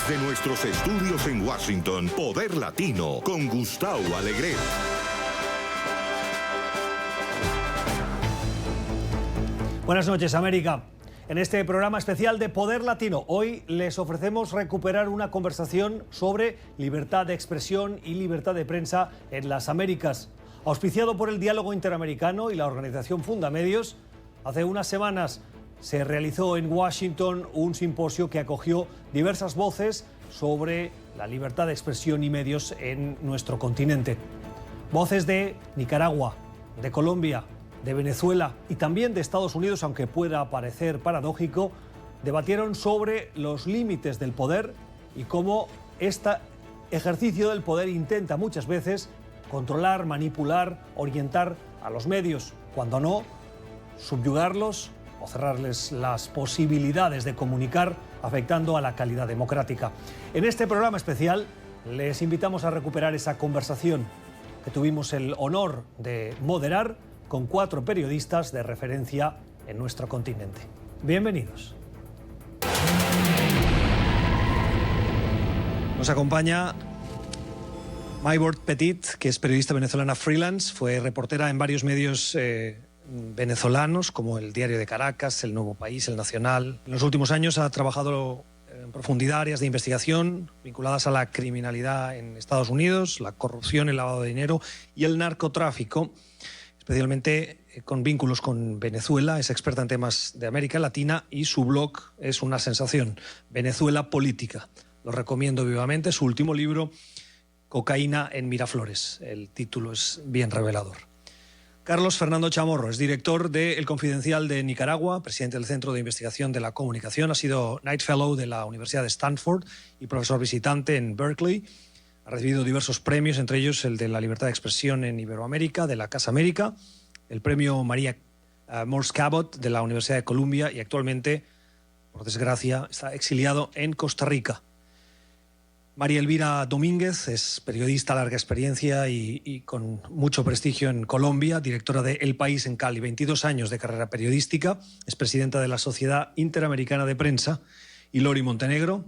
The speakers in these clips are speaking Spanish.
Desde nuestros estudios en Washington, Poder Latino, con Gustavo Alegret. Buenas noches, América. En este programa especial de Poder Latino, hoy les ofrecemos recuperar una conversación sobre libertad de expresión y libertad de prensa en las Américas. Auspiciado por el Diálogo Interamericano y la organización Fundamedios, hace unas semanas se realizó en Washington un simposio que acogió diversas voces sobre la libertad de expresión y medios en nuestro continente. Voces de Nicaragua, de Colombia, de Venezuela y también de Estados Unidos, aunque pueda parecer paradójico, debatieron sobre los límites del poder y cómo este ejercicio del poder intenta muchas veces controlar, manipular, orientar a los medios, cuando no, subyugarlos o cerrarles las posibilidades de comunicar, afectando a la calidad democrática. En este programa especial les invitamos a recuperar esa conversación que tuvimos el honor de moderar con 4 periodistas de referencia en nuestro continente. Bienvenidos. Nos acompaña Maybord Petit, que es periodista venezolana freelance, fue reportera en varios medios venezolanos, como el Diario de Caracas, El Nuevo País, El Nacional. En los últimos años ha trabajado en profundidad áreas de investigación vinculadas a la criminalidad en Estados Unidos, la corrupción, el lavado de dinero y el narcotráfico, especialmente con vínculos con Venezuela. Es experta en temas de América Latina y su blog es una sensación, Venezuela Política. Lo recomiendo vivamente. Su último libro, Cocaína en Miraflores. El título es bien revelador. Carlos Fernando Chamorro es director de El Confidencial de Nicaragua, presidente del Centro de Investigación de la Comunicación, ha sido Knight Fellow de la Universidad de Stanford y profesor visitante en Berkeley. Ha recibido diversos premios, entre ellos el de la libertad de expresión en Iberoamérica, de la Casa América, el premio María Morse Cabot de la Universidad de Columbia y actualmente, por desgracia, está exiliado en Costa Rica. María Elvira Domínguez es periodista de larga experiencia y con mucho prestigio en Colombia, directora de El País en Cali, 22 años de carrera periodística, es presidenta de la Sociedad Interamericana de Prensa. Y Lori Montenegro,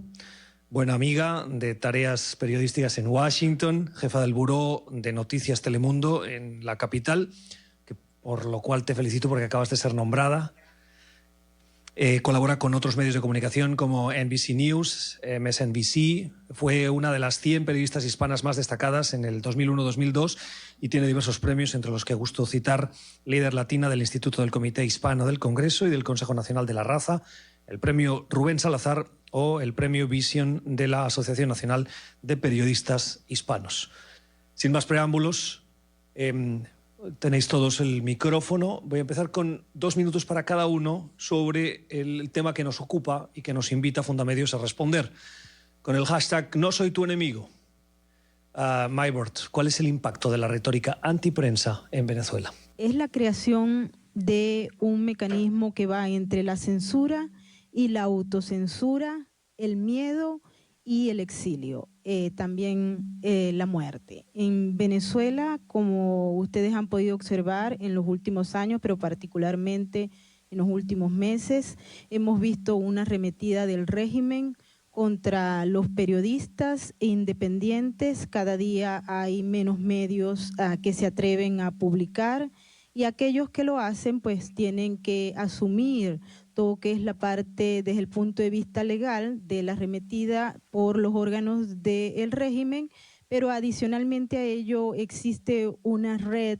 buena amiga de tareas periodísticas en Washington, jefa del Buró de Noticias Telemundo en la capital, por lo cual te felicito porque acabas de ser nombrada. Colabora con otros medios de comunicación como NBC News, MSNBC. Fue una de las 100 periodistas hispanas más destacadas en el 2001-2002 y tiene diversos premios, entre los que gusto citar líder latina del Instituto del Comité Hispano del Congreso y del Consejo Nacional de la Raza, el premio Rubén Salazar o el premio Vision de la Asociación Nacional de Periodistas Hispanos. Sin más preámbulos, tenéis todos el micrófono. Voy a empezar con 2 minutos para cada uno sobre el tema que nos ocupa y que nos invita a Fundamedios a responder. Con el hashtag No soy tu enemigo. Maybord, ¿cuál es el impacto de la retórica antiprensa en Venezuela? Es la creación de un mecanismo que va entre la censura y la autocensura, el miedo y el exilio, también la muerte. En Venezuela, como ustedes han podido observar en los últimos años, pero particularmente en los últimos meses, hemos visto una arremetida del régimen contra los periodistas e independientes. Cada día hay menos medios que se atreven a publicar y aquellos que lo hacen pues tienen que asumir todo que es la parte desde el punto de vista legal de la arremetida por los órganos del régimen, pero adicionalmente a ello existe una red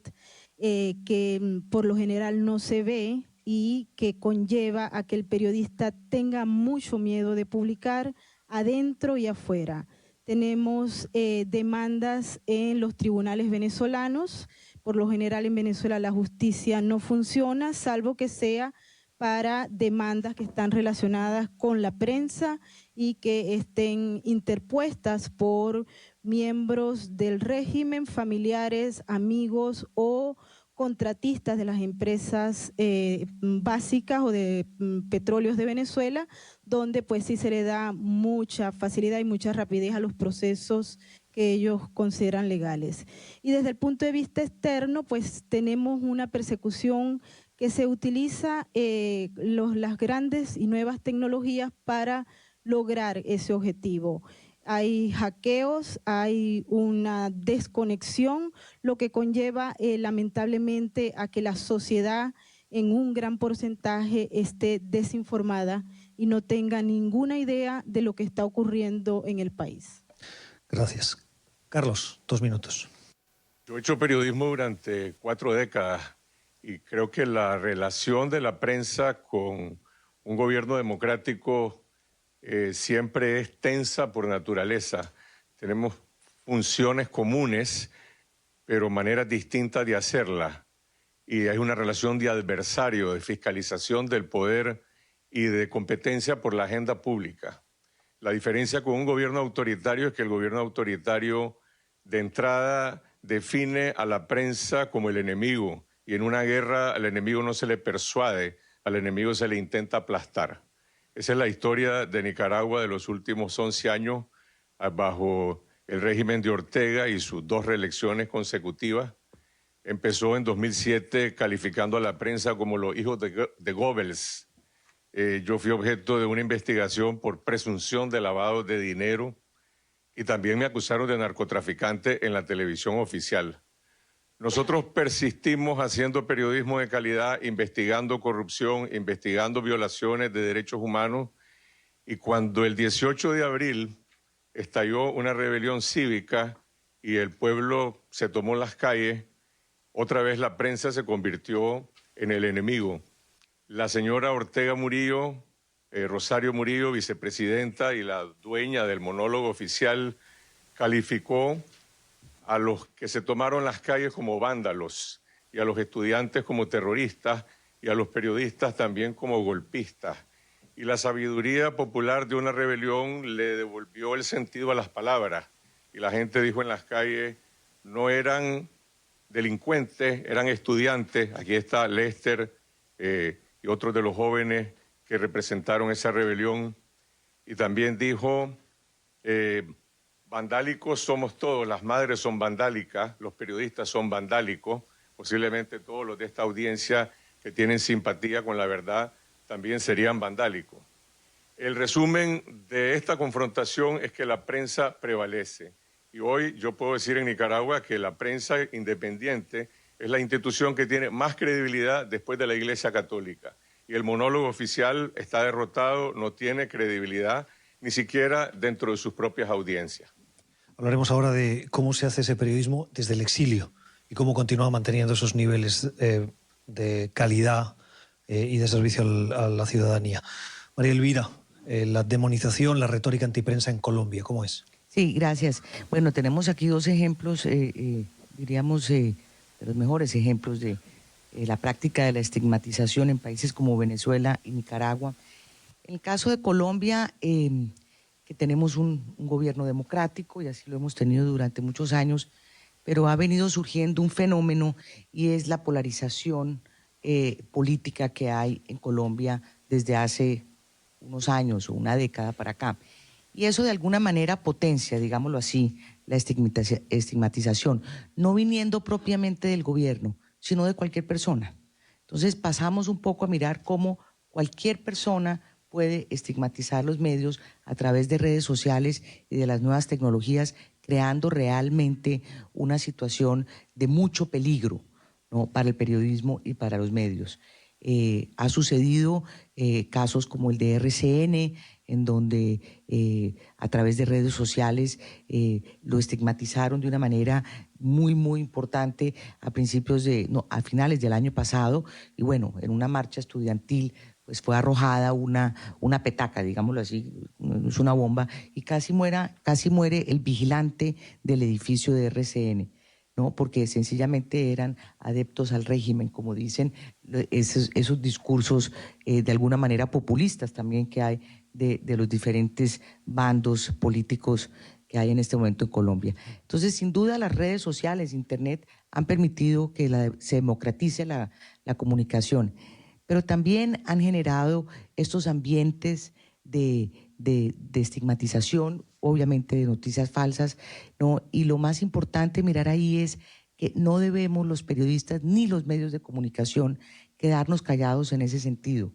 que por lo general no se ve y que conlleva a que el periodista tenga mucho miedo de publicar adentro y afuera. Tenemos demandas en los tribunales venezolanos. Por lo general en Venezuela la justicia no funciona, salvo que sea para demandas que están relacionadas con la prensa y que estén interpuestas por miembros del régimen, familiares, amigos o contratistas de las empresas básicas o de petróleos de Venezuela, donde pues sí se le da mucha facilidad y mucha rapidez a los procesos que ellos consideran legales. Y desde el punto de vista externo, pues tenemos una persecución que se utiliza las grandes y nuevas tecnologías para lograr ese objetivo. Hay hackeos, hay una desconexión, lo que conlleva lamentablemente a que la sociedad en un gran porcentaje esté desinformada y no tenga ninguna idea de lo que está ocurriendo en el país. Gracias. Carlos, 2 minutos. Yo he hecho periodismo durante 4 décadas y creo que la relación de la prensa con un gobierno democrático siempre es tensa por naturaleza. Tenemos funciones comunes, pero maneras distintas de hacerlas. Y hay una relación de adversario, de fiscalización del poder y de competencia por la agenda pública. La diferencia con un gobierno autoritario es que el gobierno autoritario de entrada define a la prensa como el enemigo, y en una guerra al enemigo no se le persuade, al enemigo se le intenta aplastar. Esa es la historia de Nicaragua de los últimos 11 años bajo el régimen de Ortega y sus 2 reelecciones consecutivas. Empezó en 2007 calificando a la prensa como los hijos de Goebbels. Yo fui objeto de una investigación por presunción de lavado de dinero y también me acusaron de narcotraficante en la televisión oficial. Nosotros persistimos haciendo periodismo de calidad, investigando corrupción, investigando violaciones de derechos humanos, y cuando el 18 de abril estalló una rebelión cívica y el pueblo se tomó las calles, otra vez la prensa se convirtió en el enemigo. La señora Ortega Murillo, Rosario Murillo, vicepresidenta y la dueña del monólogo oficial, calificó a los que se tomaron las calles como vándalos y a los estudiantes como terroristas y a los periodistas también como golpistas. Y la sabiduría popular de una rebelión le devolvió el sentido a las palabras. Y la gente dijo en las calles, no eran delincuentes, eran estudiantes. Aquí está Lester y otros de los jóvenes que representaron esa rebelión. Y también dijo, vandálicos somos todos, las madres son vandálicas, los periodistas son vandálicos, posiblemente todos los de esta audiencia que tienen simpatía con la verdad también serían vandálicos. El resumen de esta confrontación es que la prensa prevalece. Y hoy yo puedo decir en Nicaragua que la prensa independiente es la institución que tiene más credibilidad después de la Iglesia Católica. Y el monólogo oficial está derrotado, no tiene credibilidad, ni siquiera dentro de sus propias audiencias. Hablaremos ahora de cómo se hace ese periodismo desde el exilio y cómo continúa manteniendo esos niveles de calidad y de servicio a la ciudadanía. María Elvira, la demonización, la retórica antiprensa en Colombia, ¿cómo es? Sí, gracias. Bueno, tenemos aquí 2 ejemplos, diríamos, de los mejores ejemplos de la práctica de la estigmatización en países como Venezuela y Nicaragua. En el caso de Colombia, que tenemos un gobierno democrático, y así lo hemos tenido durante muchos años, pero ha venido surgiendo un fenómeno y es la polarización política que hay en Colombia desde hace unos años o una década para acá. Y eso de alguna manera potencia, digámoslo así, la estigmatización, no viniendo propiamente del gobierno, sino de cualquier persona. Entonces pasamos un poco a mirar cómo cualquier persona puede estigmatizar los medios a través de redes sociales y de las nuevas tecnologías, creando realmente una situación de mucho peligro, ¿no?, para el periodismo y para los medios. Ha sucedido casos como el de RCN, en donde a través de redes sociales lo estigmatizaron de una manera muy, muy importante a finales del año pasado, y bueno, en una marcha estudiantil pues fue arrojada una petaca, digámoslo así, es una bomba, y casi muere el vigilante del edificio de RCN, ¿no?, porque sencillamente eran adeptos al régimen, como dicen esos discursos de alguna manera populistas también que hay de los diferentes bandos políticos que hay en este momento en Colombia. Entonces, sin duda, las redes sociales, Internet, han permitido que se democratice la comunicación, pero también han generado estos ambientes de estigmatización, obviamente de noticias falsas, ¿no? Y lo más importante mirar ahí es que no debemos los periodistas ni los medios de comunicación quedarnos callados en ese sentido.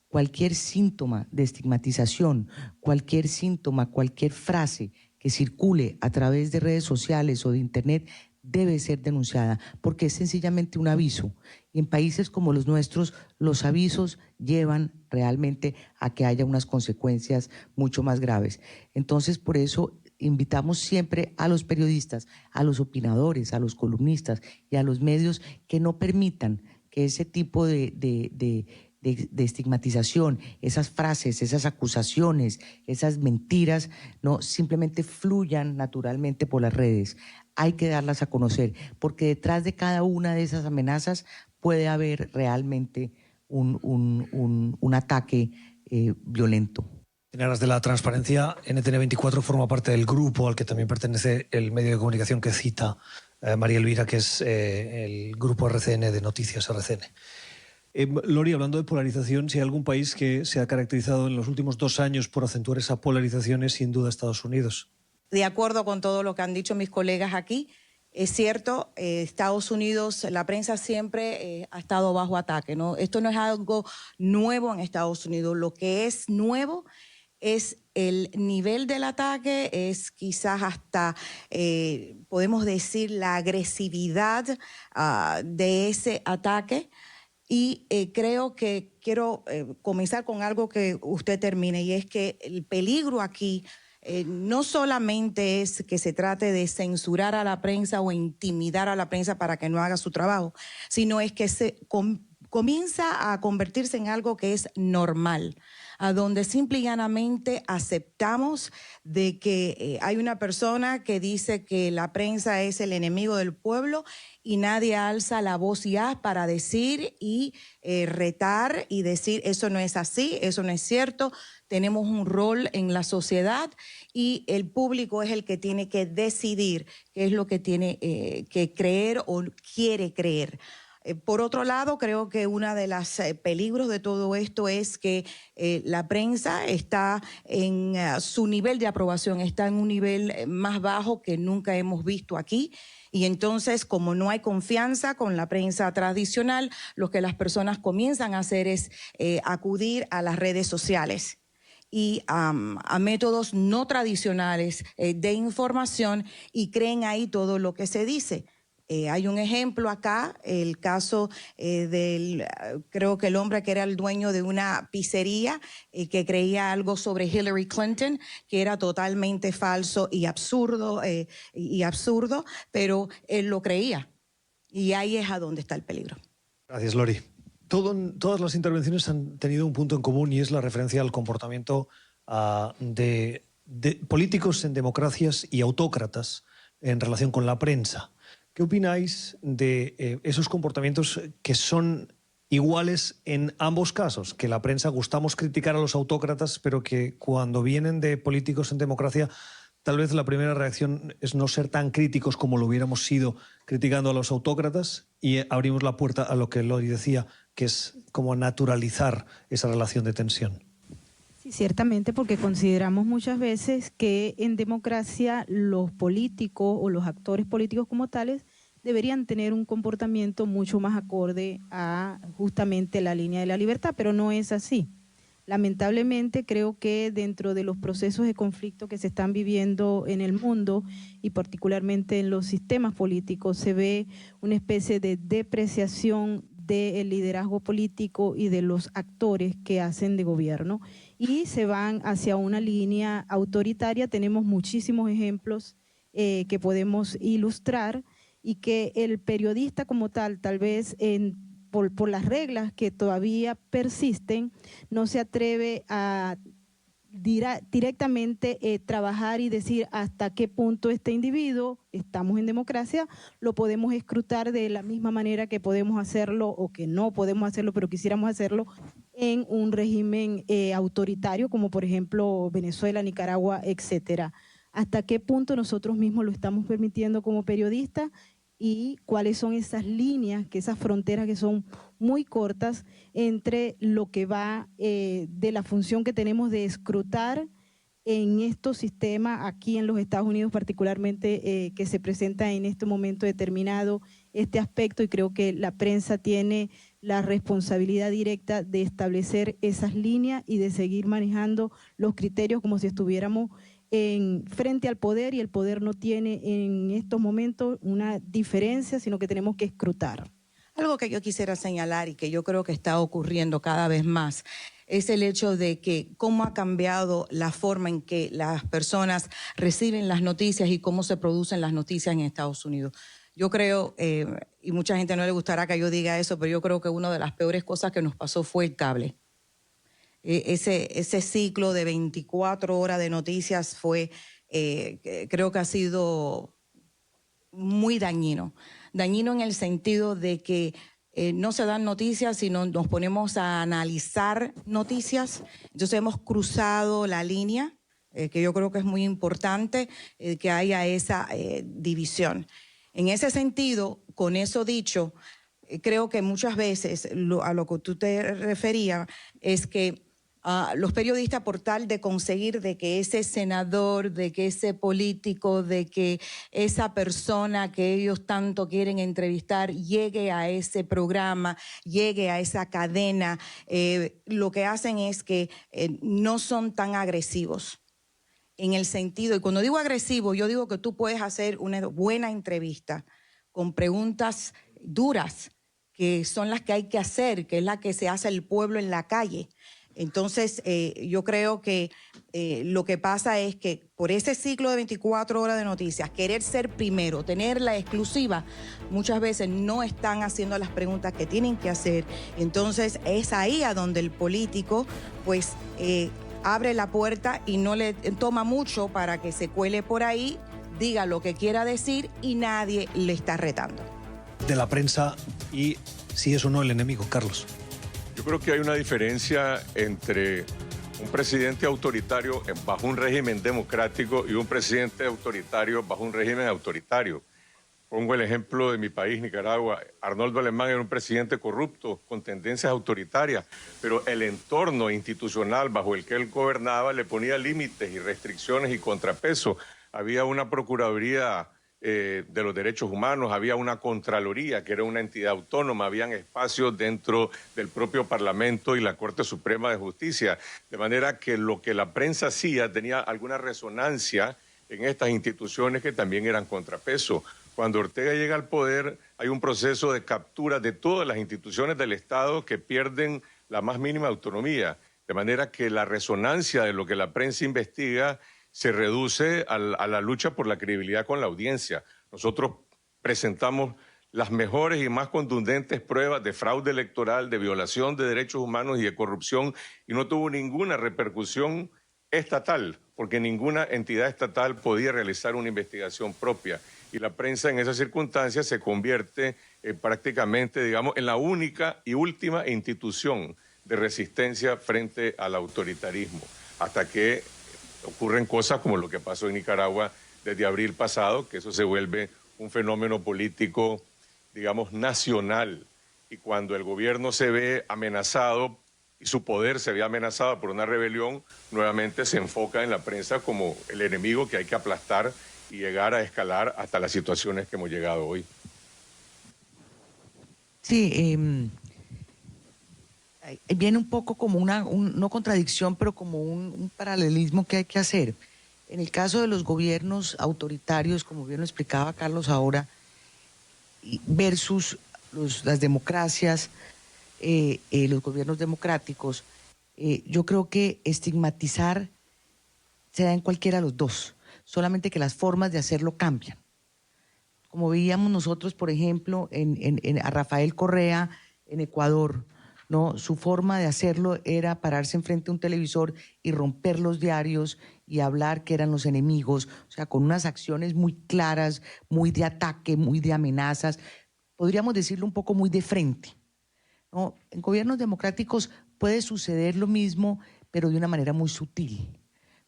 cualquier síntoma de estigmatización, cualquier síntoma, cualquier frase que circule a través de redes sociales o de internet debe ser denunciada, porque es sencillamente un aviso. Y en países como los nuestros, los avisos llevan realmente a que haya unas consecuencias mucho más graves. Entonces, por eso invitamos siempre a los periodistas, a los opinadores, a los columnistas y a los medios que no permitan que ese tipo de estigmatización, esas frases, esas acusaciones, esas mentiras, no simplemente fluyan naturalmente por las redes. Hay que darlas a conocer, porque detrás de cada una de esas amenazas puede haber realmente un ataque violento. En aras de la transparencia, NTN24 forma parte del grupo al que también pertenece el medio de comunicación que cita María Elvira, que es el grupo RCN de Noticias RCN. Lori, hablando de polarización, si hay algún país que se ha caracterizado en los últimos 2 años por acentuar esa polarización es sin duda Estados Unidos. De acuerdo con todo lo que han dicho mis colegas aquí, es cierto, Estados Unidos, la prensa siempre ha estado bajo ataque, ¿no? Esto no es algo nuevo en Estados Unidos. Lo que es nuevo es el nivel del ataque, es quizás hasta, podemos decir, la agresividad de ese ataque. Y creo que quiero comenzar con algo que usted termine, y es que el peligro aquí no solamente es que se trate de censurar a la prensa o intimidar a la prensa para que no haga su trabajo, sino es que comienza a convertirse en algo que es normal, a donde simple y llanamente aceptamos de que hay una persona que dice que la prensa es el enemigo del pueblo y nadie alza la voz ya para decir y retar y decir eso no es así, eso no es cierto. Tenemos un rol en la sociedad y el público es el que tiene que decidir qué es lo que tiene que creer o quiere creer. Por otro lado, creo que uno de los peligros de todo esto es que la prensa está en su nivel de aprobación, está en un nivel más bajo que nunca hemos visto aquí. Y entonces, como no hay confianza con la prensa tradicional, lo que las personas comienzan a hacer es acudir a las redes sociales y a métodos no tradicionales de información y creen ahí todo lo que se dice. Hay un ejemplo acá, el caso creo que el hombre que era el dueño de una pizzería que creía algo sobre Hillary Clinton, que era totalmente falso y absurdo, pero él lo creía. Y ahí es a donde está el peligro. Gracias, Lori. Todas las intervenciones han tenido un punto en común y es la referencia al comportamiento de políticos en democracias y autócratas en relación con la prensa. ¿Qué opináis de esos comportamientos que son iguales en ambos casos? Que la prensa gustamos criticar a los autócratas, pero que cuando vienen de políticos en democracia, tal vez la primera reacción es no ser tan críticos como lo hubiéramos sido criticando a los autócratas, y abrimos la puerta a lo que Lori decía, que es como naturalizar esa relación de tensión. Sí, ciertamente, porque consideramos muchas veces que en democracia los políticos o los actores políticos como tales deberían tener un comportamiento mucho más acorde a justamente la línea de la libertad, pero no es así. Lamentablemente creo que dentro de los procesos de conflicto que se están viviendo en el mundo y particularmente en los sistemas políticos se ve una especie de depreciación del liderazgo político y de los actores que hacen de gobierno y se van hacia una línea autoritaria. Tenemos muchísimos ejemplos que podemos ilustrar y que el periodista como tal vez por las reglas que todavía persisten, no se atreve a directamente trabajar y decir hasta qué punto este individuo, estamos en democracia, lo podemos escrutar de la misma manera que podemos hacerlo o que no podemos hacerlo, pero quisiéramos hacerlo en un régimen autoritario como por ejemplo Venezuela, Nicaragua, etcétera. ¿Hasta qué punto nosotros mismos lo estamos permitiendo como periodistas? Y cuáles son esas líneas, esas fronteras que son muy cortas entre lo que va de la función que tenemos de escrutar en estos sistemas aquí en los Estados Unidos, particularmente que se presenta en este momento determinado este aspecto, y creo que la prensa tiene la responsabilidad directa de establecer esas líneas y de seguir manejando los criterios como si estuviéramos frente al poder, y el poder no tiene en estos momentos una diferencia, sino que tenemos que escrutar. Algo que yo quisiera señalar y que yo creo que está ocurriendo cada vez más es el hecho de que cómo ha cambiado la forma en que las personas reciben las noticias y cómo se producen las noticias en Estados Unidos. Yo creo, y mucha gente no le gustará que yo diga eso, pero yo creo que una de las peores cosas que nos pasó fue el cable. Ese ciclo de 24 horas de noticias fue, creo que ha sido muy dañino. Dañino en el sentido de que no se dan noticias, sino nos ponemos a analizar noticias. Entonces hemos cruzado la línea, que yo creo que es muy importante que haya esa división. En ese sentido, con eso dicho, creo que muchas veces a lo que tú te referías es que los periodistas, por tal de conseguir de que ese senador, de que ese político, de que esa persona que ellos tanto quieren entrevistar llegue a ese programa, llegue a esa cadena, lo que hacen es que no son tan agresivos. En el sentido, y cuando digo agresivo, yo digo que tú puedes hacer una buena entrevista con preguntas duras, que son las que hay que hacer, que es la que se hace el pueblo en la calle. Entonces, yo creo que lo que pasa es que por ese ciclo de 24 horas de noticias, querer ser primero, tener la exclusiva, muchas veces no están haciendo las preguntas que tienen que hacer. Entonces, es ahí a donde el político, pues, abre la puerta y no le toma mucho para que se cuele por ahí, diga lo que quiera decir y nadie le está retando. De la prensa y si es o no el enemigo, Carlos. Yo creo que hay una diferencia entre un presidente autoritario bajo un régimen democrático y un presidente autoritario bajo un régimen autoritario. Pongo el ejemplo de mi país, Nicaragua. Arnoldo Alemán era un presidente corrupto con tendencias autoritarias, pero el entorno institucional bajo el que él gobernaba le ponía límites y restricciones y contrapesos. Había una Procuraduría de los Derechos Humanos, había una Contraloría, que era una entidad autónoma, habían espacios dentro del propio Parlamento y la Corte Suprema de Justicia, de manera que lo que la prensa hacía tenía alguna resonancia en estas instituciones que también eran contrapeso. Cuando Ortega llega al poder, hay un proceso de captura de todas las instituciones del Estado que pierden la más mínima autonomía, de manera que la resonancia de lo que la prensa investiga se reduce a la lucha por la credibilidad con la audiencia. Nosotros presentamos las mejores y más contundentes pruebas de fraude electoral, de violación de derechos humanos y de corrupción, y no tuvo ninguna repercusión estatal, porque ninguna entidad estatal podía realizar una investigación propia. Y la prensa en esas circunstancias se convierte prácticamente, digamos, en la única y última institución de resistencia frente al autoritarismo, hasta que ocurren cosas como lo que pasó en Nicaragua desde abril pasado, que eso se vuelve un fenómeno político, digamos, nacional. Y cuando el gobierno se ve amenazado y su poder se ve amenazado por una rebelión, nuevamente se enfoca en la prensa como el enemigo que hay que aplastar y llegar a escalar hasta las situaciones que hemos llegado hoy. Sí, viene un poco como no contradicción, pero como un paralelismo que hay que hacer. En el caso de los gobiernos autoritarios, como bien lo explicaba Carlos ahora, versus las democracias, los gobiernos democráticos, yo creo que estigmatizar se da en cualquiera de los dos, solamente que las formas de hacerlo cambian. Como veíamos nosotros, por ejemplo, a Rafael Correa en Ecuador, ¿no? Su forma de hacerlo era pararse enfrente a un televisor y romper los diarios y hablar que eran los enemigos, o sea, con unas acciones muy claras, muy de ataque, muy de amenazas, podríamos decirlo un poco muy de frente, ¿no? En gobiernos democráticos puede suceder lo mismo, pero de una manera muy sutil,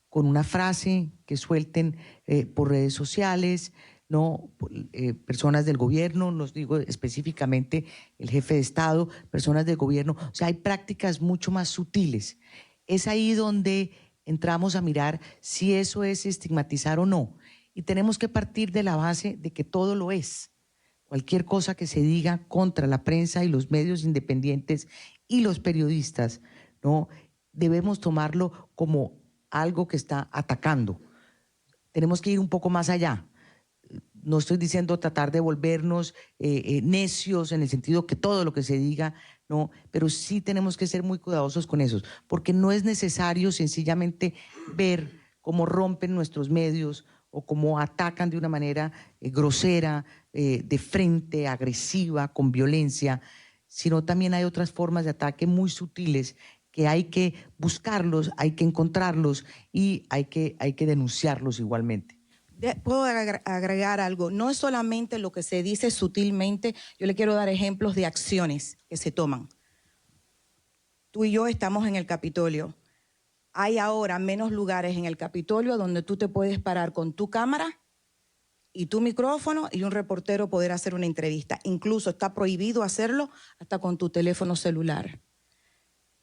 con una frase que suelten por redes sociales, ¿no? Personas del gobierno, nos digo específicamente el jefe de Estado, personas del gobierno, o sea, hay prácticas mucho más sutiles. Es ahí donde entramos a mirar si eso es estigmatizar o no. Y tenemos que partir de la base de que todo lo es. cualquier cosa que se diga contra la prensa y los medios independientes y los periodistas, ¿no? Debemos tomarlo como algo que está atacando. Tenemos que ir un poco más allá. No estoy diciendo tratar de volvernos necios en el sentido que todo lo que se diga, no, pero sí tenemos que ser muy cuidadosos con eso, porque no es necesario sencillamente ver cómo rompen nuestros medios o cómo atacan de una manera grosera, de frente, agresiva, con violencia, sino también hay otras formas de ataque muy sutiles que hay que buscarlos, hay que encontrarlos y hay que denunciarlos igualmente. Puedo agregar algo, no es solamente lo que se dice sutilmente, yo le quiero dar ejemplos de acciones que se toman. Tú y yo estamos en el Capitolio. Hay ahora menos lugares en el Capitolio donde tú te puedes parar con tu cámara y tu micrófono y un reportero poder hacer una entrevista. Incluso está prohibido hacerlo hasta con tu teléfono celular.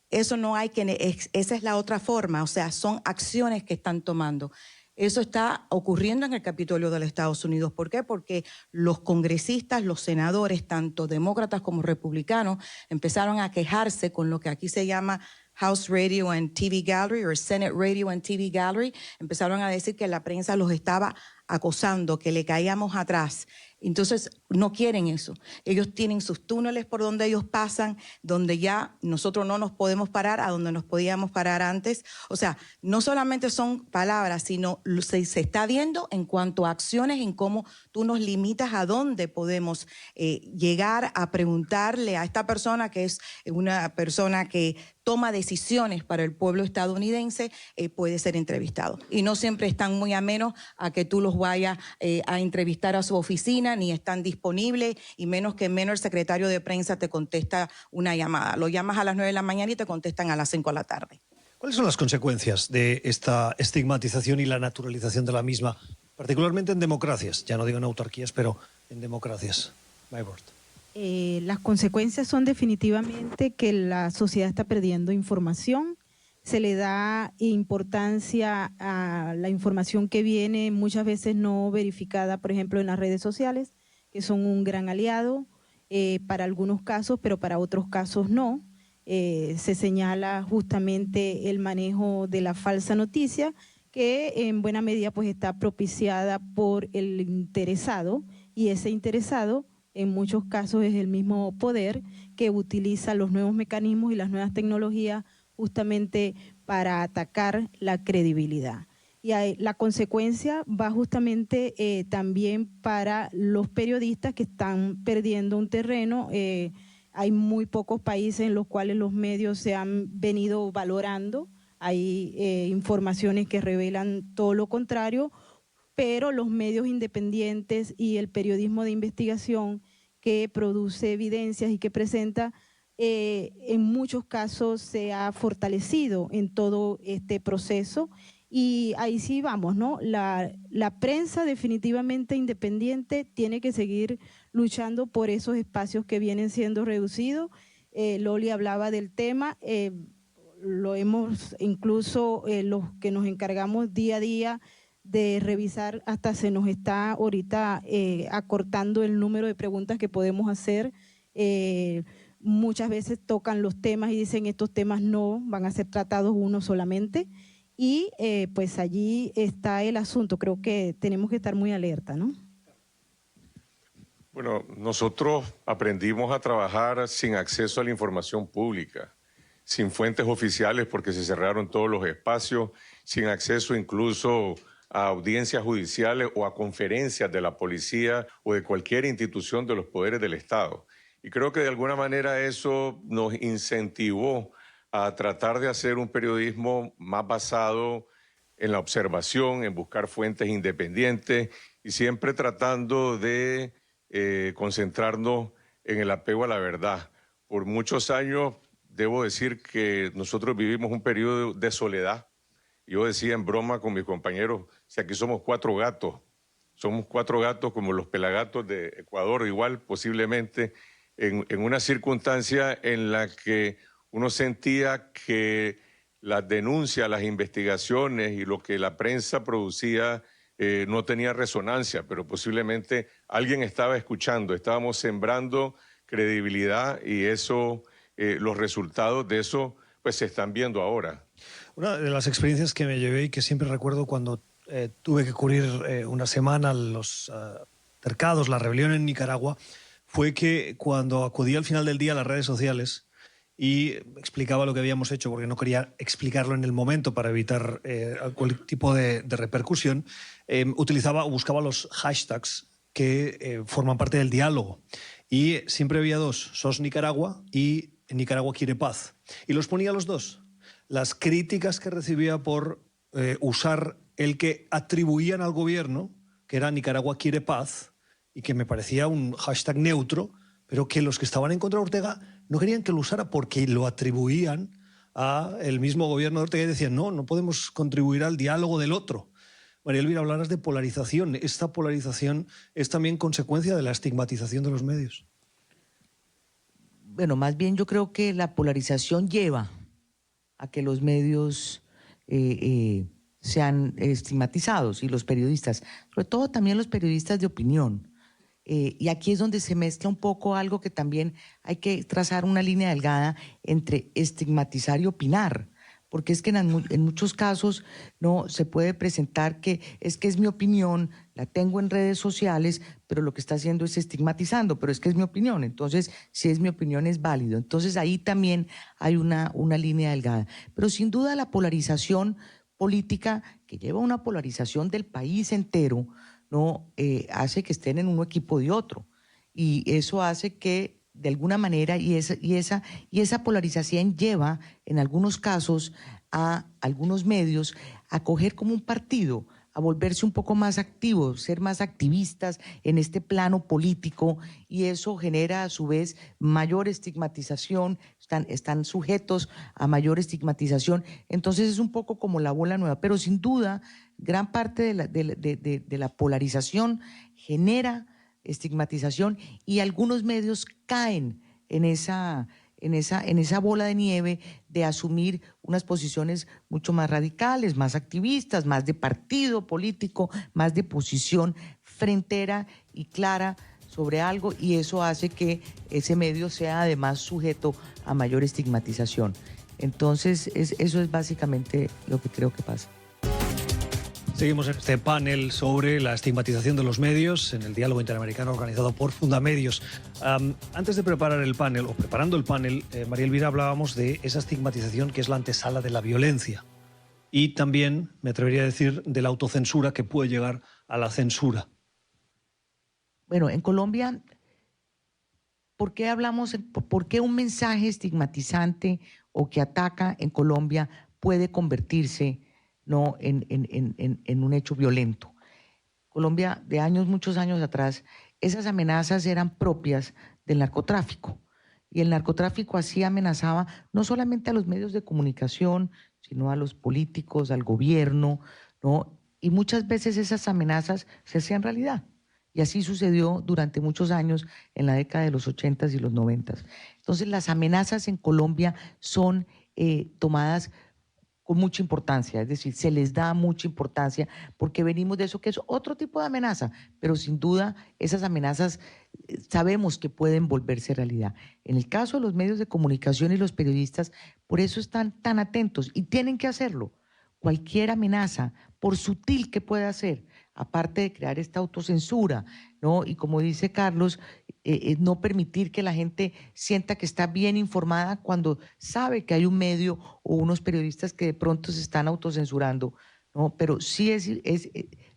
Eso no hay que, esa es la otra forma, o sea, son acciones que están tomando. Eso está ocurriendo en el Capitolio de los Estados Unidos. ¿Por qué? Porque los congresistas, los senadores, tanto demócratas como republicanos, empezaron a quejarse con lo que aquí se llama House Radio and TV Gallery o Senate Radio and TV Gallery. Empezaron a decir que la prensa los estaba acosando, que le caíamos atrás. Entonces, no quieren eso. Ellos tienen sus túneles por donde ellos pasan, donde ya nosotros no nos podemos parar, a donde nos podíamos parar antes. O sea, no solamente son palabras, sino se está viendo en cuanto a acciones, en cómo tú nos limitas a dónde podemos llegar a preguntarle a esta persona, que es una persona que toma decisiones para el pueblo estadounidense, puede ser entrevistado. Y no siempre están muy amenos a que tú los vayas a entrevistar a su oficina, ni están disponibles, y menos el secretario de prensa te contesta una llamada. Lo llamas a las 9 de la mañana y te contestan a las 5 de la tarde. ¿Cuáles son las consecuencias de esta estigmatización y la naturalización de la misma, particularmente en democracias? Ya no digo en autarquías, pero en democracias. Maybord. Las consecuencias son definitivamente que la sociedad está perdiendo información, se le da importancia a la información que viene muchas veces no verificada, por ejemplo, en las redes sociales, que son un gran aliado para algunos casos, pero para otros casos no. Se señala justamente el manejo de la falsa noticia, que en buena medida pues está propiciada por el interesado, y ese interesado en muchos casos es el mismo poder que utiliza los nuevos mecanismos y las nuevas tecnologías justamente para atacar la credibilidad. Y la consecuencia va justamente también para los periodistas que están perdiendo un terreno. Hay muy pocos países en los cuales los medios se han venido valorando. Hay informaciones que revelan todo lo contrario, pero los medios independientes y el periodismo de investigación que produce evidencias y que presenta, en muchos casos se ha fortalecido en todo este proceso. Y ahí sí vamos, ¿no? La prensa definitivamente independiente tiene que seguir luchando por esos espacios que vienen siendo reducidos. Loli hablaba del tema, lo hemos incluso los que nos encargamos día a día de revisar, hasta se nos está ahorita acortando el número de preguntas que podemos hacer. Muchas veces tocan los temas y dicen estos temas no van a ser tratados uno solamente, y pues allí está el asunto. Creo que tenemos que estar muy alerta, ¿no? Bueno, nosotros aprendimos a trabajar sin acceso a la información pública, sin fuentes oficiales porque se cerraron todos los espacios, sin acceso incluso a audiencias judiciales o a conferencias de la policía o de cualquier institución de los poderes del Estado. Y creo que de alguna manera eso nos incentivó a tratar de hacer un periodismo más basado en la observación, en buscar fuentes independientes y siempre tratando de concentrarnos en el apego a la verdad. Por muchos años debo decir que nosotros vivimos un periodo de soledad. Yo decía en broma con mis compañeros, si aquí somos cuatro gatos como los pelagatos de Ecuador, igual posiblemente en una circunstancia en la que uno sentía que las denuncias, las investigaciones y lo que la prensa producía no tenía resonancia, pero posiblemente alguien estaba escuchando, estábamos sembrando credibilidad y eso, los resultados de eso pues se están viendo ahora. Una de las experiencias que me llevé y que siempre recuerdo cuando tuve que cubrir una semana los altercados, la rebelión en Nicaragua, fue que cuando acudí al final del día a las redes sociales y explicaba lo que habíamos hecho, porque no quería explicarlo en el momento para evitar cualquier tipo de repercusión, utilizaba o buscaba los hashtags que forman parte del diálogo. Y siempre había dos, SOS Nicaragua y Nicaragua quiere paz. Y los ponía los dos. Las críticas que recibía por usar el que atribuían al gobierno, que era Nicaragua quiere paz, y que me parecía un hashtag neutro, pero que los que estaban en contra de Ortega no querían que lo usara porque lo atribuían al mismo gobierno de Ortega y decían, no podemos contribuir al diálogo del otro. María Elvira, hablarás de polarización. ¿Esta polarización es también consecuencia de la estigmatización de los medios? Bueno, más bien yo creo que la polarización lleva a que los medios sean estigmatizados y los periodistas, sobre todo también los periodistas de opinión. Y aquí es donde se mezcla un poco algo que también hay que trazar una línea delgada entre estigmatizar y opinar, porque es que en muchos casos no se puede presentar que es mi opinión, la tengo en redes sociales, pero lo que está haciendo es estigmatizando, pero es que es mi opinión, entonces si es mi opinión es válido. Entonces ahí también hay una línea delgada. Pero sin duda la polarización política, que lleva a una polarización del país entero, no hace que estén en un equipo de otro, y eso hace que de alguna manera y esa polarización lleva en algunos casos a algunos medios a coger como un partido, a volverse un poco más activos, ser más activistas en este plano político, y eso genera a su vez mayor estigmatización, están sujetos a mayor estigmatización. Entonces es un poco como la bola nueva, pero sin duda gran parte de la polarización genera estigmatización, y algunos medios caen en esa bola de nieve de asumir unas posiciones mucho más radicales, más activistas, más de partido político, más de posición frentera y clara sobre algo, y eso hace que ese medio sea además sujeto a mayor estigmatización. Entonces, eso es básicamente lo que creo que pasa. Seguimos en este panel sobre la estigmatización de los medios en el diálogo interamericano organizado por Fundamedios. Antes de preparar el panel, o preparando el panel, María Elvira, hablábamos de esa estigmatización que es la antesala de la violencia. Y también, me atrevería a decir, de la autocensura que puede llegar a la censura. Bueno, en Colombia, ¿por qué un mensaje estigmatizante o que ataca en Colombia puede convertirse en un hecho violento? Colombia, de muchos años atrás, esas amenazas eran propias del narcotráfico. Y el narcotráfico así amenazaba no solamente a los medios de comunicación, sino a los políticos, al gobierno, ¿no? Y muchas veces esas amenazas se hacían realidad. Y así sucedió durante muchos años en la década de los 80s y los 90s. Entonces, las amenazas en Colombia son tomadas con mucha importancia, es decir, se les da mucha importancia porque venimos de eso que es otro tipo de amenaza, pero sin duda esas amenazas sabemos que pueden volverse realidad. En el caso de los medios de comunicación y los periodistas, por eso están tan atentos y tienen que hacerlo. Cualquier amenaza, por sutil que pueda ser, aparte de crear esta autocensura, ¿no? Y como dice Carlos, no permitir que la gente sienta que está bien informada cuando sabe que hay un medio o unos periodistas que de pronto se están autocensurando, ¿no? Pero sí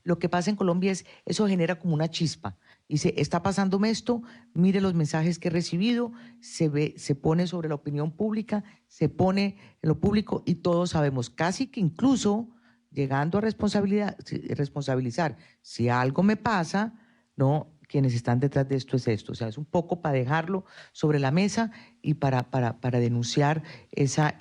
lo que pasa en Colombia eso genera como una chispa. Dice, está pasándome esto, mire los mensajes que he recibido, se pone sobre la opinión pública, se pone en lo público y todos sabemos, casi que incluso llegando a responsabilizar, si algo me pasa, ¿no? Quienes están detrás de esto es esto. O sea, es un poco para dejarlo sobre la mesa y para denunciar esa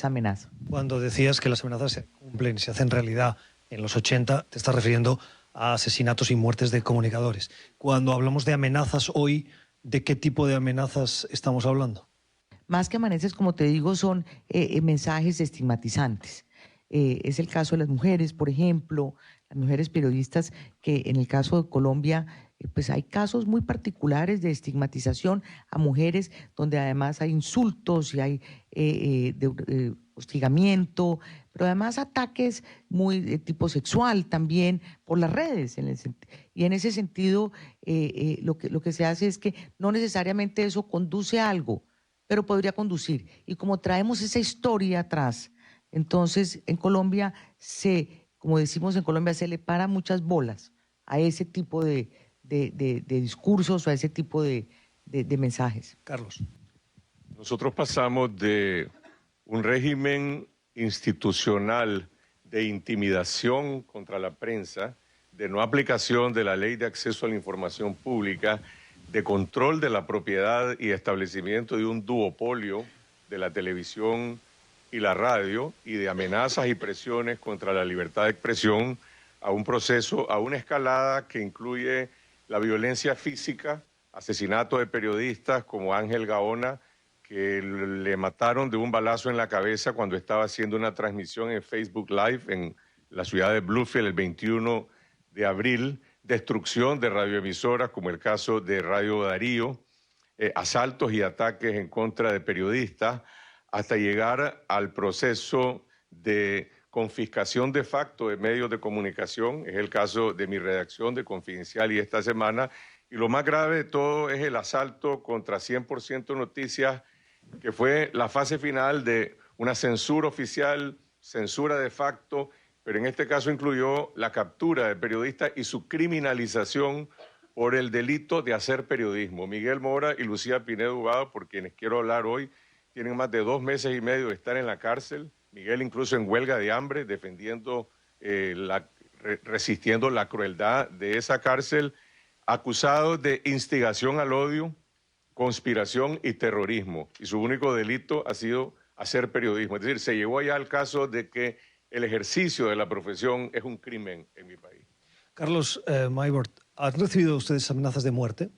amenaza. Cuando decías que las amenazas se cumplen y se hacen realidad en los 80, te estás refiriendo a asesinatos y muertes de comunicadores. Cuando hablamos de amenazas hoy, ¿de qué tipo de amenazas estamos hablando? Más que amenazas, como te digo, son mensajes estigmatizantes. Es el caso de las mujeres, por ejemplo, las mujeres periodistas, que en el caso de Colombia, pues hay casos muy particulares de estigmatización a mujeres, donde además hay insultos y hay hostigamiento, pero además ataques muy de tipo sexual también por las redes. Y en ese sentido, lo que se hace es que no necesariamente eso conduce a algo, pero podría conducir. Y como traemos esa historia atrás, entonces en Colombia como decimos en Colombia, se le para muchas bolas a ese tipo de discursos o a ese tipo de mensajes. Carlos. Nosotros pasamos de un régimen institucional de intimidación contra la prensa, de no aplicación de la Ley de Acceso a la Información Pública, de control de la propiedad y establecimiento de un duopolio de la televisión y la radio, y de amenazas y presiones contra la libertad de expresión, a un proceso, a una escalada que incluye la violencia física, asesinato de periodistas como Ángel Gaona, que le mataron de un balazo en la cabeza cuando estaba haciendo una transmisión en Facebook Live en la ciudad de Bluefield el 21 de abril, destrucción de radioemisoras como el caso de Radio Darío, asaltos y ataques en contra de periodistas, hasta llegar al proceso de confiscación de facto de medios de comunicación. Es el caso de mi redacción de Confidencial y Esta Semana. Y lo más grave de todo es el asalto contra 100% Noticias, que fue la fase final de una censura oficial, censura de facto, pero en este caso incluyó la captura de periodistas y su criminalización por el delito de hacer periodismo. Miguel Mora y Lucía Pinedo Urbado, por quienes quiero hablar hoy, tienen más de 2 meses y medio de estar en la cárcel. Miguel incluso en huelga de hambre, defendiendo, resistiendo la crueldad de esa cárcel, acusados de instigación al odio, conspiración y terrorismo. Y su único delito ha sido hacer periodismo. Es decir, se llegó allá al caso de que el ejercicio de la profesión es un crimen en mi país. Carlos Maibord, ¿han recibido ustedes amenazas de muerte?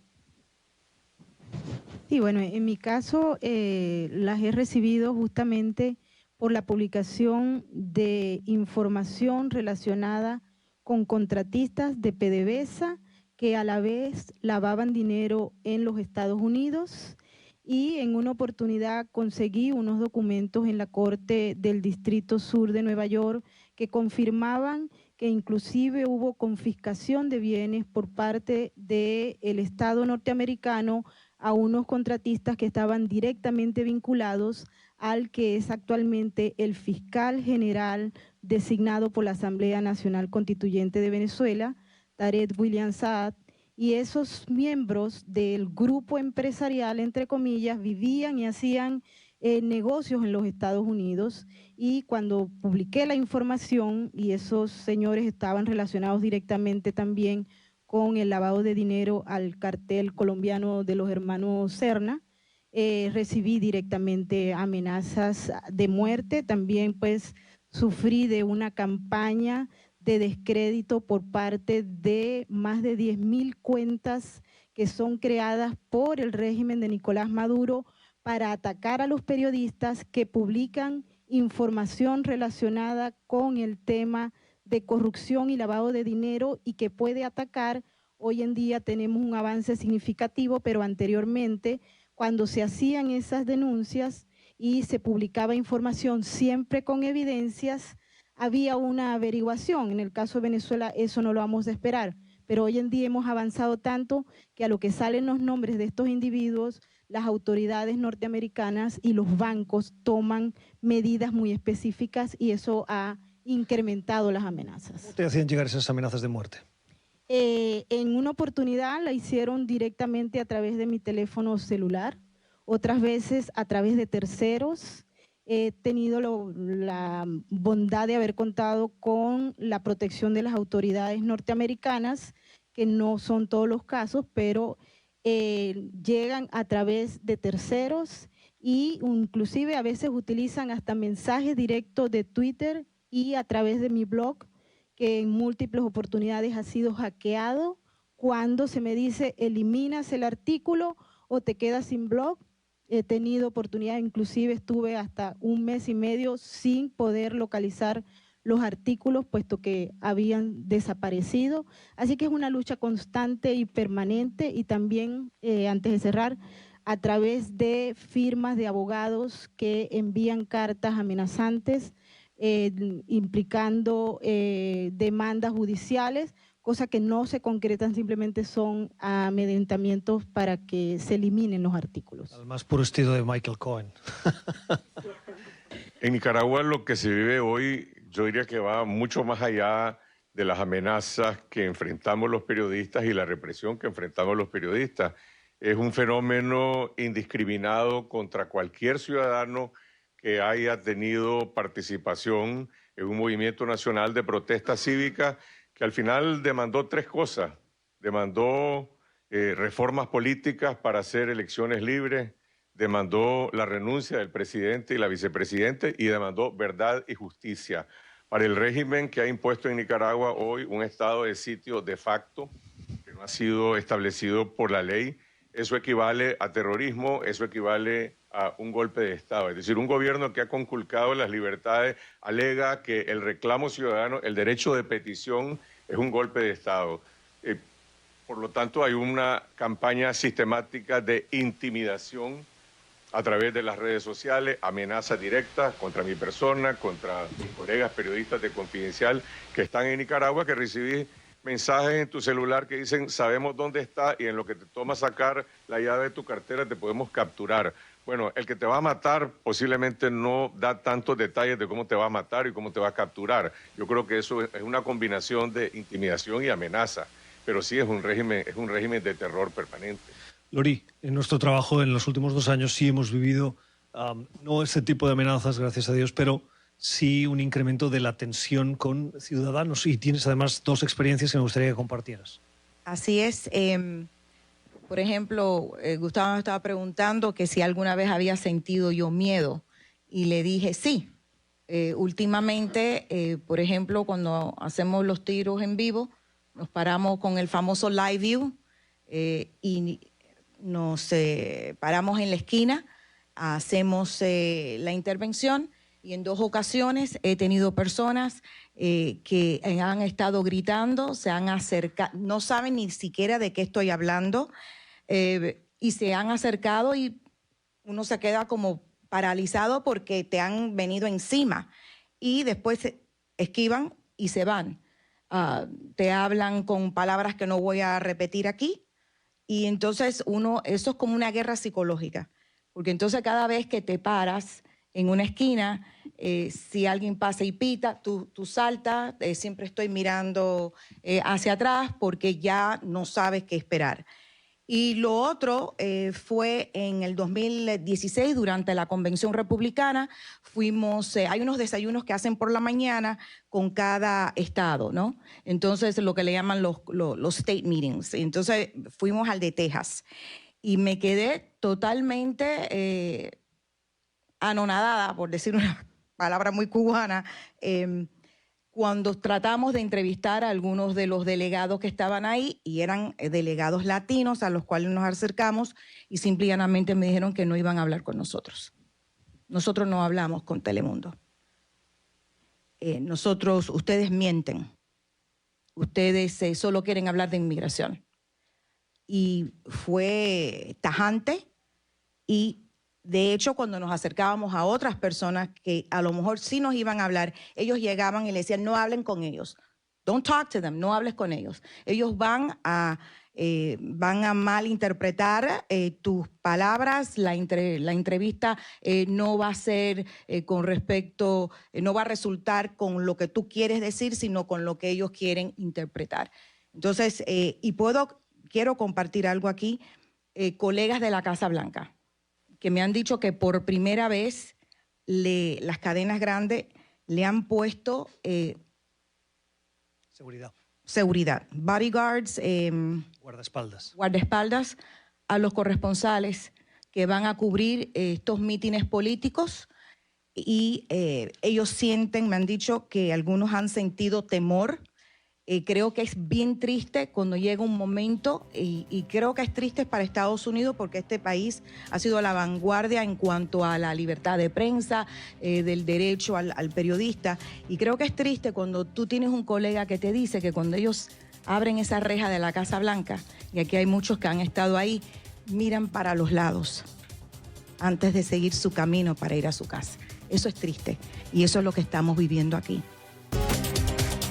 Sí, bueno, en mi caso las he recibido justamente por la publicación de información relacionada con contratistas de PDVSA que a la vez lavaban dinero en los Estados Unidos, y en una oportunidad conseguí unos documentos en la Corte del Distrito Sur de Nueva York que confirmaban que inclusive hubo confiscación de bienes por parte del Estado norteamericano a unos contratistas que estaban directamente vinculados al que es actualmente el fiscal general designado por la Asamblea Nacional Constituyente de Venezuela, Tarek William Saad, y esos miembros del grupo empresarial, entre comillas, vivían y hacían negocios en los Estados Unidos, y cuando publiqué la información, y esos señores estaban relacionados directamente también con el lavado de dinero al cartel colombiano de los hermanos Serna, recibí directamente amenazas de muerte. También pues sufrí de una campaña de descrédito por parte de más de 10.000 cuentas que son creadas por el régimen de Nicolás Maduro para atacar a los periodistas que publican información relacionada con el tema de corrupción y lavado de dinero, y que puede atacar. Hoy en día tenemos un avance significativo, pero anteriormente, cuando se hacían esas denuncias y se publicaba información siempre con evidencias, había una averiguación. En el caso de Venezuela eso no lo vamos a esperar, pero hoy en día hemos avanzado tanto que a lo que salen los nombres de estos individuos, las autoridades norteamericanas y los bancos toman medidas muy específicas, y eso ha incrementado las amenazas. ¿Cómo te hacían llegar esas amenazas de muerte? En una oportunidad la hicieron directamente a través de mi teléfono celular, otras veces a través de terceros. He tenido la bondad de haber contado con la protección de las autoridades norteamericanas, que no son todos los casos, pero llegan a través de terceros, y inclusive a veces utilizan hasta mensajes directos de Twitter y a través de mi blog, que en múltiples oportunidades ha sido hackeado. Cuando se me dice eliminas el artículo o te quedas sin blog, he tenido oportunidad, inclusive estuve hasta 1 mes y medio sin poder localizar los artículos, puesto que habían desaparecido. Así que es una lucha constante y permanente, y también, antes de cerrar, a través de firmas de abogados que envían cartas amenazantes, implicando demandas judiciales, cosas que no se concretan, simplemente son amedrentamientos para que se eliminen los artículos. Al más puro estilo de Michael Cohen. En Nicaragua lo que se vive hoy, yo diría que va mucho más allá de las amenazas que enfrentamos los periodistas y la represión que enfrentamos los periodistas. Es un fenómeno indiscriminado contra cualquier ciudadano que haya tenido participación en un movimiento nacional de protesta cívica que al final demandó tres cosas. Demandó reformas políticas para hacer elecciones libres, demandó la renuncia del presidente y la vicepresidente y demandó verdad y justicia. Para el régimen que ha impuesto en Nicaragua hoy un estado de sitio de facto, que no ha sido establecido por la ley, eso equivale a terrorismo, eso equivale a un golpe de Estado. Es decir, un gobierno que ha conculcado las libertades alega que el reclamo ciudadano, el derecho de petición, es un golpe de Estado. Por lo tanto, hay una campaña sistemática de intimidación a través de las redes sociales, amenazas directas contra mi persona, contra mis colegas periodistas de Confidencial que están en Nicaragua, que recibí mensajes en tu celular que dicen sabemos dónde está y en lo que te toma sacar la llave de tu cartera te podemos capturar. Bueno, el que te va a matar posiblemente no da tantos detalles de cómo te va a matar y cómo te va a capturar. Yo creo que eso es una combinación de intimidación y amenaza, pero sí es un régimen de terror permanente. Lori, en nuestro trabajo en los últimos 2 años sí hemos vivido, no ese tipo de amenazas, gracias a Dios, pero sí un incremento de la tensión con ciudadanos, y tienes además 2 experiencias que me gustaría que compartieras. Así es. Por ejemplo, Gustavo me estaba preguntando que si alguna vez había sentido yo miedo, y le dije sí. Últimamente, por ejemplo, cuando hacemos los tiros en vivo, nos paramos con el famoso live view y nos paramos en la esquina, hacemos la intervención. Y en 2 ocasiones he tenido personas que han estado gritando, se han acercado, no saben ni siquiera de qué estoy hablando, y se han acercado y uno se queda como paralizado porque te han venido encima y después esquivan y se van. Te hablan con palabras que no voy a repetir aquí, y entonces eso es como una guerra psicológica, porque entonces cada vez que te paras en una esquina, si alguien pasa y pita, tú saltas, siempre estoy mirando hacia atrás porque ya no sabes qué esperar. Y lo otro fue en el 2016, durante la Convención Republicana, hay unos desayunos que hacen por la mañana con cada estado, ¿no? Entonces, lo que le llaman los state meetings. Entonces, fuimos al de Texas y me quedé totalmente anonadada, por decir una palabra muy cubana, cuando tratamos de entrevistar a algunos de los delegados que estaban ahí, y eran delegados latinos a los cuales nos acercamos, y simplemente me dijeron que no iban a hablar con nosotros. Nosotros no hablamos con Telemundo. Ustedes mienten. Ustedes solo quieren hablar de inmigración. Y fue tajante, y de hecho, cuando nos acercábamos a otras personas que a lo mejor sí nos iban a hablar, ellos llegaban y le decían, no hablen con ellos. Don't talk to them, no hables con ellos. Ellos van a malinterpretar tus palabras. La entrevista no va a ser no va a resultar con lo que tú quieres decir, sino con lo que ellos quieren interpretar. Entonces, quiero compartir algo aquí. Colegas de la Casa Blanca, que me han dicho que por primera vez las cadenas grandes le han puesto seguridad, bodyguards, guardaespaldas a los corresponsales que van a cubrir estos mítines políticos, y ellos me han dicho que algunos han sentido temor Creo que es bien triste cuando llega un momento, y creo que es triste para Estados Unidos porque este país ha sido la vanguardia en cuanto a la libertad de prensa, del derecho al periodista. Y creo que es triste cuando tú tienes un colega que te dice que cuando ellos abren esa reja de la Casa Blanca, y aquí hay muchos que han estado ahí, miran para los lados antes de seguir su camino para ir a su casa. Eso es triste y eso es lo que estamos viviendo aquí.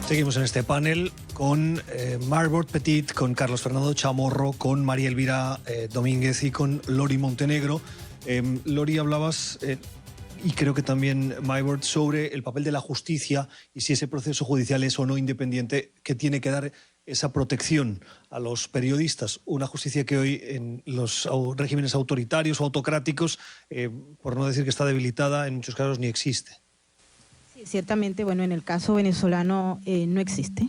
Seguimos en este panel con Marbord Petit, con Carlos Fernando Chamorro, con María Elvira Domínguez y con Lori Montenegro. Lori, hablabas, y creo que también Marbord, sobre el papel de la justicia y si ese proceso judicial es o no independiente, que tiene que dar esa protección a los periodistas. Una justicia que hoy en los regímenes autoritarios o autocráticos, por no decir que está debilitada, en muchos casos ni existe. Sí, ciertamente, bueno, en el caso venezolano no existe,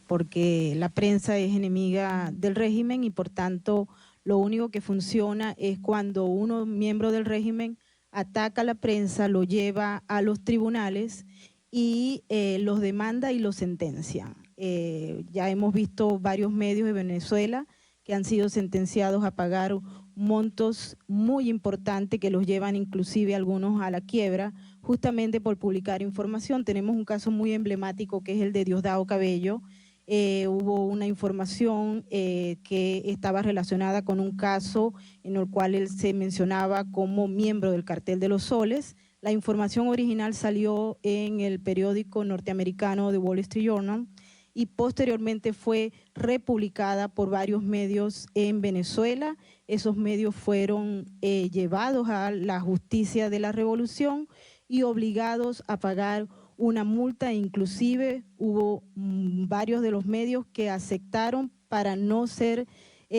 porque la prensa es enemiga del régimen y por tanto lo único que funciona es cuando uno, miembro del régimen, ataca a la prensa, lo lleva a los tribunales y los demanda y los sentencia. Ya hemos visto varios medios de Venezuela que han sido sentenciados a pagar montos muy importantes que los llevan inclusive algunos a la quiebra, justamente por publicar información. Tenemos un caso muy emblemático que es el de Diosdado Cabello. Hubo una información que estaba relacionada con un caso en el cual él se mencionaba como miembro del Cartel de los Soles. La información original salió en el periódico norteamericano The Wall Street Journal y posteriormente fue republicada por varios medios en Venezuela. Esos medios fueron llevados a la justicia de la revolución y obligados a pagar una multa. Inclusive hubo varios de los medios que aceptaron, para no ser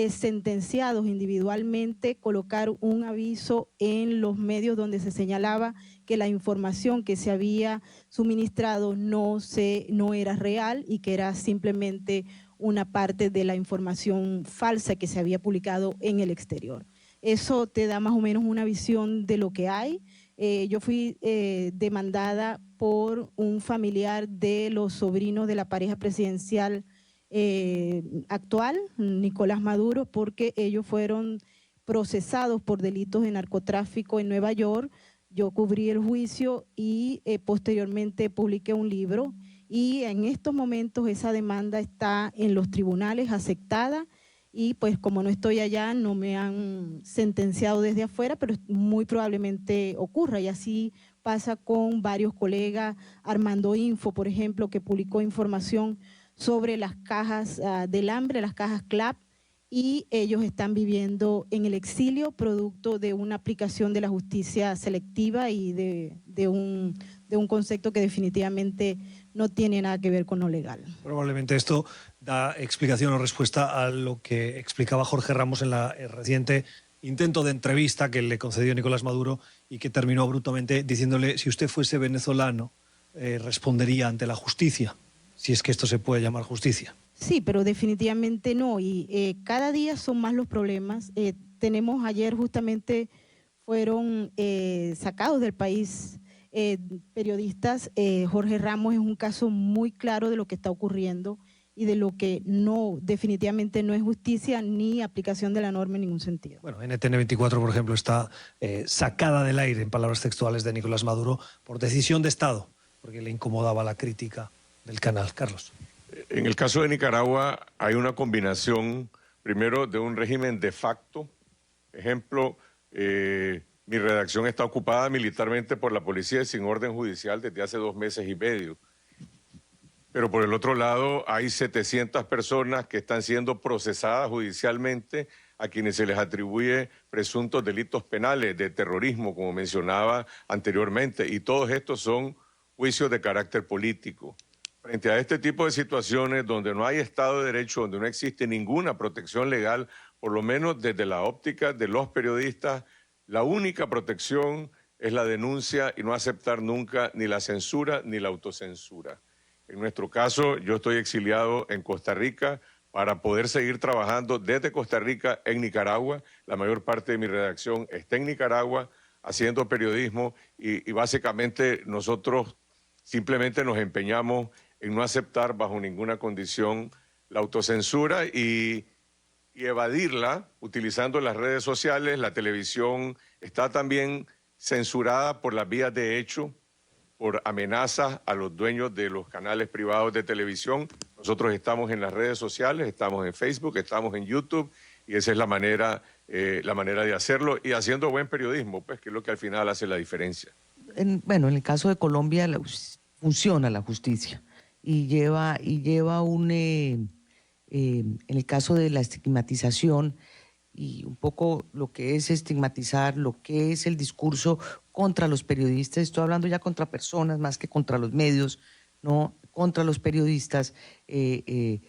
sentenciados individualmente, colocar un aviso en los medios donde se señalaba que la información que se había suministrado no era real y que era simplemente una parte de la información falsa que se había publicado en el exterior. Eso te da más o menos una visión de lo que hay. Yo fui demandada por un familiar de los sobrinos de la pareja presidencial actual, Nicolás Maduro, porque ellos fueron procesados por delitos de narcotráfico en Nueva York. Yo cubrí el juicio y posteriormente publiqué un libro y en estos momentos esa demanda está en los tribunales aceptada y pues como no estoy allá no me han sentenciado desde afuera, pero muy probablemente ocurra y así pasa con varios colegas. Armando Info, por ejemplo, que publicó información sobre las cajas del hambre, las cajas CLAP, y ellos están viviendo en el exilio producto de una aplicación de la justicia selectiva y de un concepto que definitivamente no tiene nada que ver con lo legal. Probablemente esto da explicación o respuesta a lo que explicaba Jorge Ramos en la reciente intento de entrevista que le concedió Nicolás Maduro y que terminó abruptamente diciéndole: si usted fuese venezolano, respondería ante la justicia, si es que esto se puede llamar justicia. Sí, pero definitivamente no, y cada día son más los problemas. Tenemos ayer justamente fueron sacados del país periodistas. Jorge Ramos es un caso muy claro de lo que está ocurriendo y de lo que definitivamente no es justicia ni aplicación de la norma en ningún sentido. Bueno, NTN24, por ejemplo, está sacada del aire, en palabras textuales de Nicolás Maduro, por decisión de Estado, porque le incomodaba la crítica del canal. Carlos. En el caso de Nicaragua hay una combinación, primero, de un régimen de facto. Ejemplo, mi redacción está ocupada militarmente por la policía sin orden judicial desde hace 2 meses y medio. Pero por el otro lado hay 700 personas que están siendo procesadas judicialmente a quienes se les atribuye presuntos delitos penales de terrorismo, como mencionaba anteriormente, y todos estos son juicios de carácter político. Frente a este tipo de situaciones donde no hay Estado de Derecho, donde no existe ninguna protección legal, por lo menos desde la óptica de los periodistas, la única protección es la denuncia y no aceptar nunca ni la censura ni la autocensura. En nuestro caso, yo estoy exiliado en Costa Rica para poder seguir trabajando desde Costa Rica en Nicaragua. La mayor parte de mi redacción está en Nicaragua haciendo periodismo y básicamente nosotros simplemente nos empeñamos en no aceptar bajo ninguna condición la autocensura y evadirla utilizando las redes sociales. La televisión está también censurada por las vías de hecho, por amenazas a los dueños de los canales privados de televisión. Nosotros estamos en las redes sociales, estamos en Facebook, estamos en YouTube, y esa es la manera de hacerlo, y haciendo buen periodismo, pues, que es lo que al final hace la diferencia. En el caso de Colombia funciona la justicia y lleva en el caso de la estigmatización y un poco lo que es estigmatizar, lo que es el discurso contra los periodistas, estoy hablando ya contra personas más que contra los medios, ¿no? Contra los periodistas, se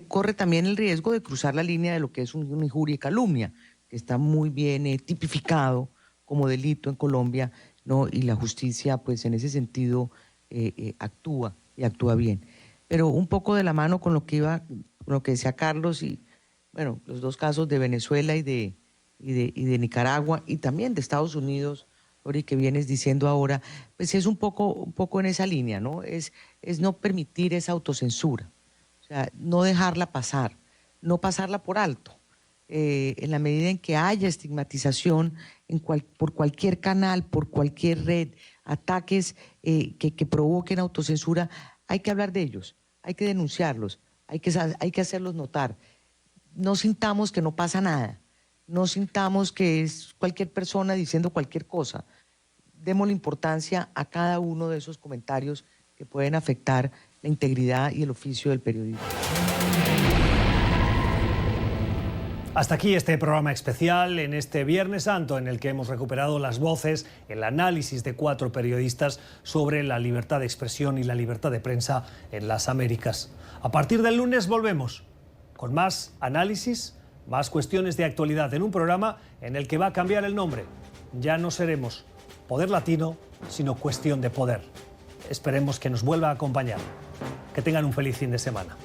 corre también el riesgo de cruzar la línea de lo que es una injuria y calumnia, que está muy bien tipificado como delito en Colombia, ¿no? Y la justicia, pues en ese sentido, actúa y actúa bien. Pero un poco de la mano con lo que decía Carlos, y bueno, los dos casos de Venezuela y de Nicaragua, y también de Estados Unidos, Lori, que vienes diciendo ahora, pues es un poco en esa línea, ¿no? Es no permitir esa autocensura, o sea, no dejarla pasar, no pasarla por alto. En la medida en que haya estigmatización por cualquier canal, por cualquier red, ataques que provoquen autocensura, hay que hablar de ellos, hay que denunciarlos, hay que hacerlos notar. No sintamos que no pasa nada, no sintamos que es cualquier persona diciendo cualquier cosa. Démosle importancia a cada uno de esos comentarios que pueden afectar la integridad y el oficio del periodismo. Hasta aquí este programa especial en este Viernes Santo, en el que hemos recuperado las voces, el análisis de 4 periodistas sobre la libertad de expresión y la libertad de prensa en las Américas. A partir del lunes volvemos con más análisis, más cuestiones de actualidad, en un programa en el que va a cambiar el nombre. Ya no seremos Poder Latino, sino Cuestión de Poder. Esperemos que nos vuelva a acompañar. Que tengan un feliz fin de semana.